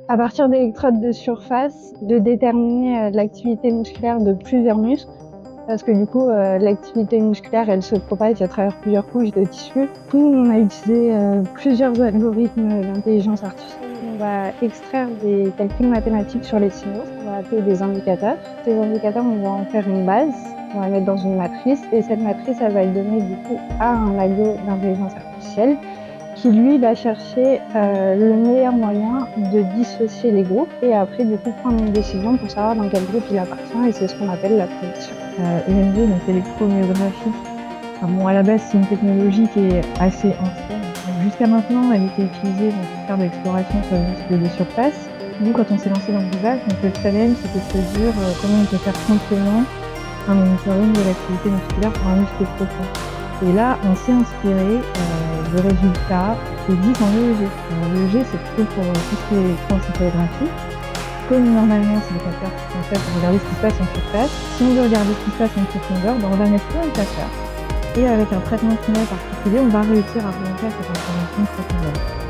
À partir d'électrodes de surface, de déterminer l'activité musculaire de plusieurs muscles, parce que du coup, l'activité musculaire, elle se propage à travers plusieurs couches de tissu. Du coup, on a utilisé plusieurs algorithmes d'intelligence artificielle. On va extraire des calculs mathématiques sur les signaux, on va appeler des indicateurs. Ces indicateurs, on va en faire une base, on va la mettre dans une matrice, et cette matrice, elle va être donnée du coup à un algo d'intelligence artificielle qui lui va chercher le meilleur moyen de dissocier les groupes et après du coup prendre une décision pour savoir dans quel groupe il appartient et c'est ce qu'on appelle la prédiction. EMG, donc l'électromyographie, à la base, c'est une technologie qui est assez ancienne. Jusqu'à maintenant, elle était utilisée pour faire de l'exploration sur les muscles de surface. Nous, quand on s'est lancé dans le visage, donc le challenge, c'était de se dire comment on peut faire simplement un monitoring de l'activité musculaire pour un muscle profond. Et là, on s'est inspiré de résultats qui existent en EEG. L'EEG, c'est plutôt pour tout ce qui est électroencéphalographie. Comme normalement, c'est des capteurs qui sont faits pour regarder ce qui se passe en surface. Si on veut regarder ce qui se passe en profondeur, on va mettre plein de capteurs. Et avec un traitement de signal particulier, on va réussir à remonter à cette information profondeur.